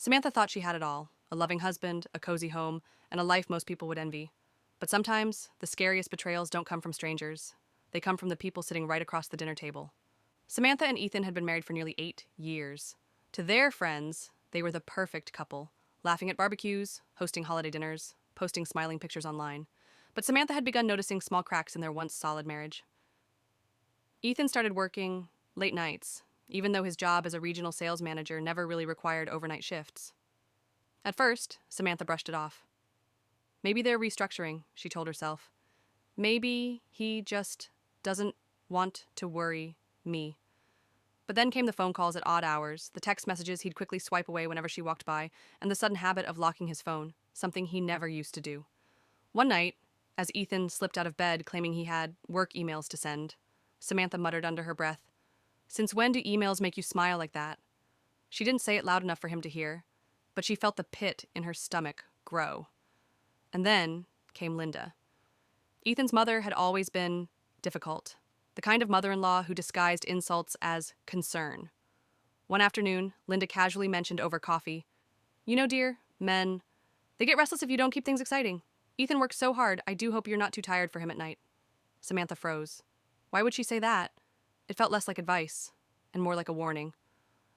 Samantha thought she had it all: a loving husband, a cozy home, and a life most people would envy. But sometimes, the scariest betrayals don't come from strangers. They come from the people sitting right across the dinner table. Samantha and Ethan had been married for nearly 8 years. To their friends, they were the perfect couple, laughing at barbecues, hosting holiday dinners, posting smiling pictures online. But Samantha had begun noticing small cracks in their once solid marriage. Ethan started working late nights, even though his job as a regional sales manager never really required overnight shifts. At first, Samantha brushed it off. Maybe they're restructuring, she told herself. Maybe he just doesn't want to worry me. But then came the phone calls at odd hours, the text messages he'd quickly swipe away whenever she walked by, and the sudden habit of locking his phone, something he never used to do. One night, as Ethan slipped out of bed claiming he had work emails to send, Samantha muttered under her breath, "Since when do emails make you smile like that?" She didn't say it loud enough for him to hear, but she felt the pit in her stomach grow. And then came Linda. Ethan's mother had always been difficult, the kind of mother-in-law who disguised insults as concern. One afternoon, Linda casually mentioned over coffee, "You know, dear, men, they get restless if you don't keep things exciting. Ethan works so hard, I do hope you're not too tired for him at night." Samantha froze. Why would she say that? It felt less like advice, and more like a warning.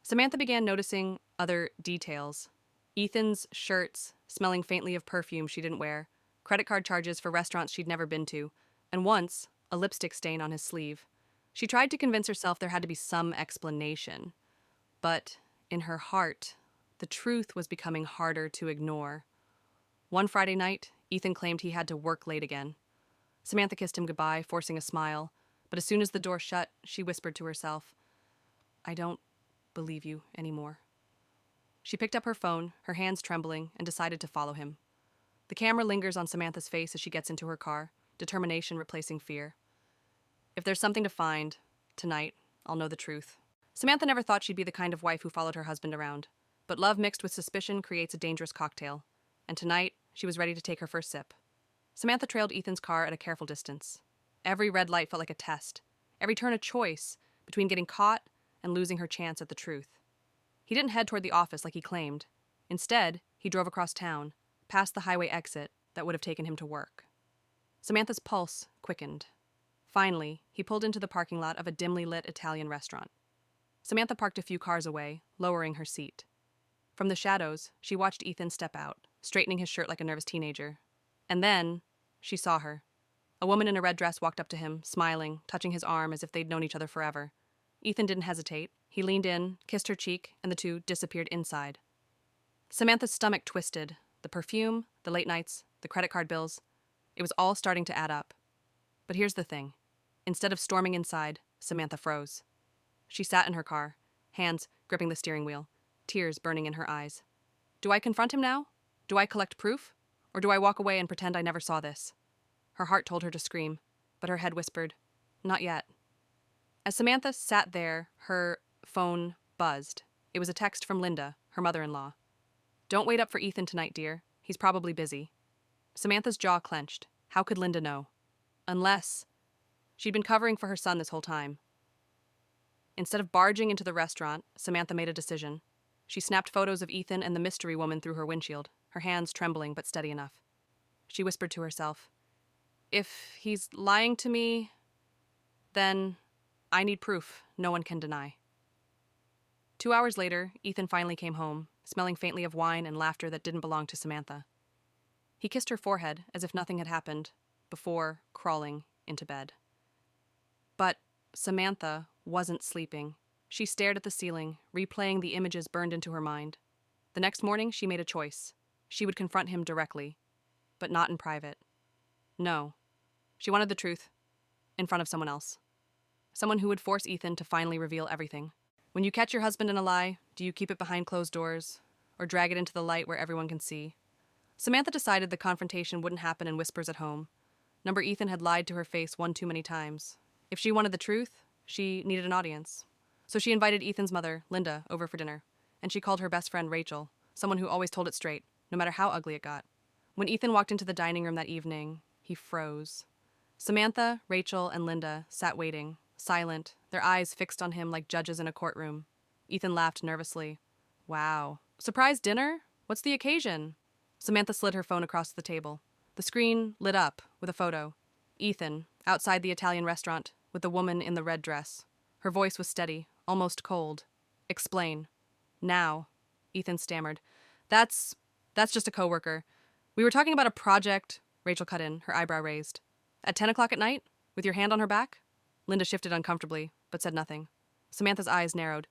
Samantha began noticing other details. Ethan's shirts, smelling faintly of perfume she didn't wear, credit card charges for restaurants she'd never been to, and once, a lipstick stain on his sleeve. She tried to convince herself there had to be some explanation. But, in her heart, the truth was becoming harder to ignore. One Friday night, Ethan claimed he had to work late again. Samantha kissed him goodbye, forcing a smile, but as soon as the door shut, she whispered to herself, "I don't believe you anymore." She picked up her phone, her hands trembling, and decided to follow him. The camera lingers on Samantha's face as she gets into her car, determination replacing fear. If there's something to find, tonight, I'll know the truth. Samantha never thought she'd be the kind of wife who followed her husband around, but love mixed with suspicion creates a dangerous cocktail, and tonight, she was ready to take her first sip. Samantha trailed Ethan's car at a careful distance. Every red light felt like a test, every turn a choice between getting caught and losing her chance at the truth. He didn't head toward the office like he claimed. Instead, he drove across town, past the highway exit that would have taken him to work. Samantha's pulse quickened. Finally, he pulled into the parking lot of a dimly lit Italian restaurant. Samantha parked a few cars away, lowering her seat. From the shadows, she watched Ethan step out, straightening his shirt like a nervous teenager. And then, she saw her. A woman in a red dress walked up to him, smiling, touching his arm as if they'd known each other forever. Ethan didn't hesitate. He leaned in, kissed her cheek, and the two disappeared inside. Samantha's stomach twisted. The perfume, the late nights, the credit card bills. It was all starting to add up. But here's the thing. Instead of storming inside, Samantha froze. She sat in her car, hands gripping the steering wheel, tears burning in her eyes. Do I confront him now? Do I collect proof? Or do I walk away and pretend I never saw this? Her heart told her to scream, but her head whispered, not yet. As Samantha sat there, her phone buzzed. It was a text from Linda, her mother-in-law. "Don't wait up for Ethan tonight, dear. He's probably busy." Samantha's jaw clenched. How could Linda know? Unless she'd been covering for her son this whole time. Instead of barging into the restaurant, Samantha made a decision. She snapped photos of Ethan and the mystery woman through her windshield, her hands trembling but steady enough. She whispered to herself, "If he's lying to me, then I need proof no one can deny." 2 hours later, Ethan finally came home, smelling faintly of wine and laughter that didn't belong to Samantha. He kissed her forehead as if nothing had happened, before crawling into bed. But Samantha wasn't sleeping. She stared at the ceiling, replaying the images burned into her mind. The next morning, she made a choice. She would confront him directly, but not in private. No. She wanted the truth, in front of someone else. Someone who would force Ethan to finally reveal everything. When you catch your husband in a lie, do you keep it behind closed doors, or drag it into the light where everyone can see? Samantha decided the confrontation wouldn't happen in whispers at home. Number Ethan had lied to her face one too many times. If she wanted the truth, she needed an audience. So she invited Ethan's mother, Linda, over for dinner, and she called her best friend Rachel, someone who always told it straight, no matter how ugly it got. When Ethan walked into the dining room that evening, he froze. Samantha, Rachel, and Linda sat waiting, silent, their eyes fixed on him like judges in a courtroom. Ethan laughed nervously. "Wow, Surprise dinner? What's the occasion? Samantha slid her phone across the table. The screen lit up with a photo. Ethan, outside the Italian restaurant, with the woman in the red dress. Her voice was steady, almost cold. Explain. Now, Ethan stammered. That's just a coworker. We were talking about a project, Rachel cut in, her eyebrow raised. At 10 o'clock at night? With your hand on her back? Linda shifted uncomfortably, but said nothing. Samantha's eyes narrowed.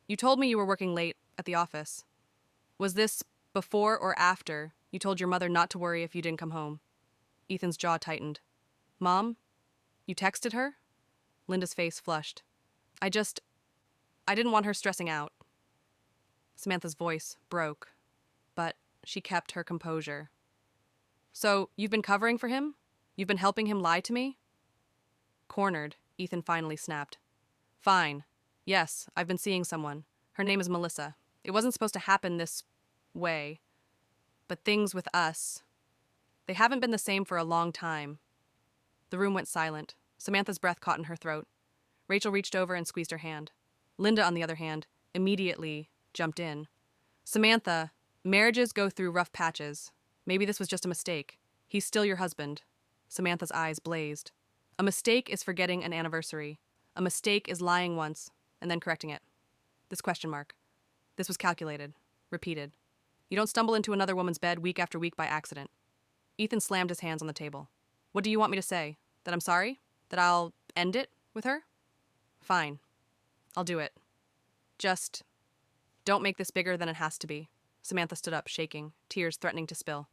You told me you were working late at the office. Was this before or after you told your mother not to worry if you didn't come home? Ethan's jaw tightened. Mom? You texted her? Linda's face flushed. I didn't want her stressing out. Samantha's voice broke, but she kept her composure. So, you've been covering for him? You've been helping him lie to me? Cornered, Ethan finally snapped. Fine. Yes, I've been seeing someone. Her name is Melissa. It wasn't supposed to happen this way. But things with us, they haven't been the same for a long time. The room went silent. Samantha's breath caught in her throat. Rachel reached over and squeezed her hand. Linda, on the other hand, immediately jumped in. Samantha, marriages go through rough patches. Maybe this was just a mistake. He's still your husband. Samantha's eyes blazed. A mistake is forgetting an anniversary. A mistake is lying once and then correcting it. This question mark. This was calculated. Repeated. You don't stumble into another woman's bed week after week by accident. Ethan slammed his hands on the table. What do you want me to say? That I'm sorry? That I'll end it with her? Fine. I'll do it. Just don't make this bigger than it has to be. Samantha stood up, shaking, tears threatening to spill.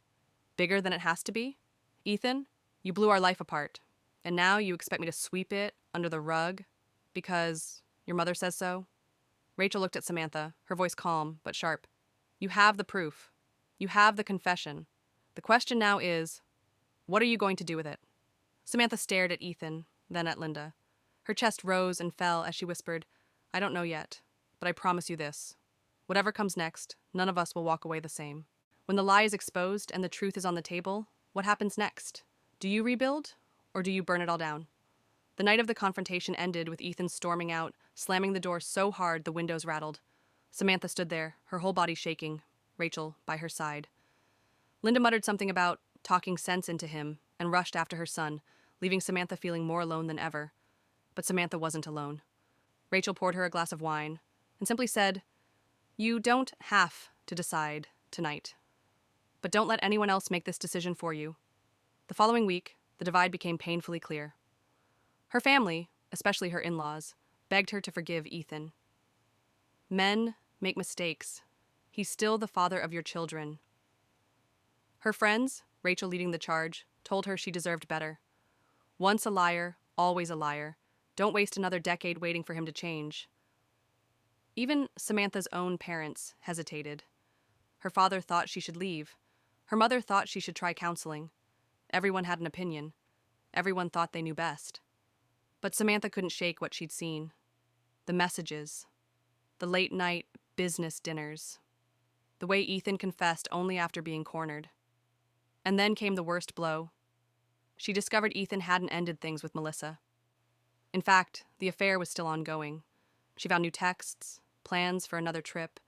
Bigger than it has to be? Ethan, you blew our life apart. And now you expect me to sweep it under the rug because your mother says so? Rachel looked at Samantha, her voice calm but sharp. You have the proof. You have the confession. The question now is, what are you going to do with it? Samantha stared at Ethan, then at Linda. Her chest rose and fell as she whispered, I don't know yet, but I promise you this. Whatever comes next, none of us will walk away the same. When the lie is exposed and the truth is on the table, what happens next? Do you rebuild, or do you burn it all down? The night of the confrontation ended with Ethan storming out, slamming the door so hard the windows rattled. Samantha stood there, her whole body shaking, Rachel by her side. Linda muttered something about talking sense into him and rushed after her son, leaving Samantha feeling more alone than ever. But Samantha wasn't alone. Rachel poured her a glass of wine and simply said, You don't have to decide tonight. But don't let anyone else make this decision for you. The following week, the divide became painfully clear. Her family, especially her in-laws, begged her to forgive Ethan. Men make mistakes. He's still the father of your children. Her friends, Rachel leading the charge, told her she deserved better. Once a liar, always a liar. Don't waste another decade waiting for him to change. Even Samantha's own parents hesitated. Her father thought she should leave. Her mother thought she should try counseling. Everyone had an opinion. Everyone thought they knew best. But Samantha couldn't shake what she'd seen. The messages. The late-night business dinners. The way Ethan confessed only after being cornered. And then came the worst blow. She discovered Ethan hadn't ended things with Melissa. In fact, the affair was still ongoing. She found new texts, plans for another trip,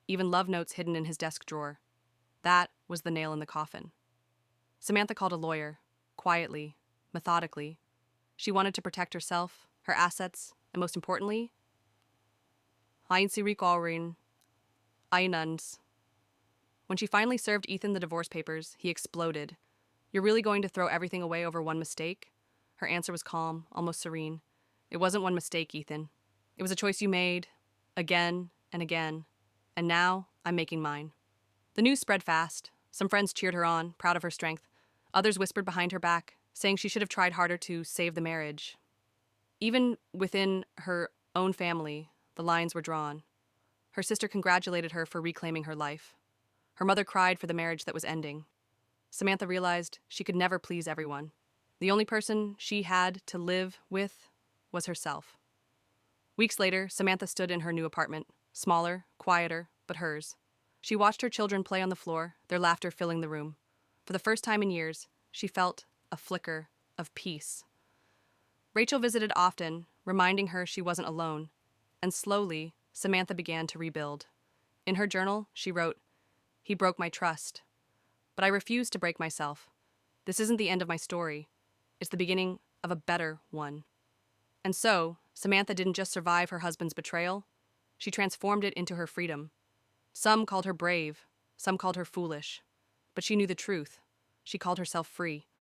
even love notes hidden in his desk drawer. That was the nail in the coffin. Samantha called a lawyer, quietly, methodically. She wanted to protect herself, her assets, and most importantly, Einzirikorin, Einans. When she finally served Ethan the divorce papers, he exploded. You're really going to throw everything away over one mistake? Her answer was calm, almost serene. It wasn't one mistake, Ethan. It was a choice you made, again and again. And now, I'm making mine. The news spread fast. Some friends cheered her on, proud of her strength. Others whispered behind her back, saying she should have tried harder to save the marriage. Even within her own family, the lines were drawn. Her sister congratulated her for reclaiming her life. Her mother cried for the marriage that was ending. Samantha realized she could never please everyone. The only person she had to live with was herself. Weeks later, Samantha stood in her new apartment, smaller, quieter, but hers. She watched her children play on the floor, their laughter filling the room. For the first time in years, she felt a flicker of peace. Rachel visited often, reminding her she wasn't alone, and slowly, Samantha began to rebuild. In her journal, she wrote, He broke my trust. But I refused to break myself. This isn't the end of my story. It's the beginning of a better one. And so, Samantha didn't just survive her husband's betrayal, she transformed it into her freedom. Some called her brave, some called her foolish. But she knew the truth. She called herself free.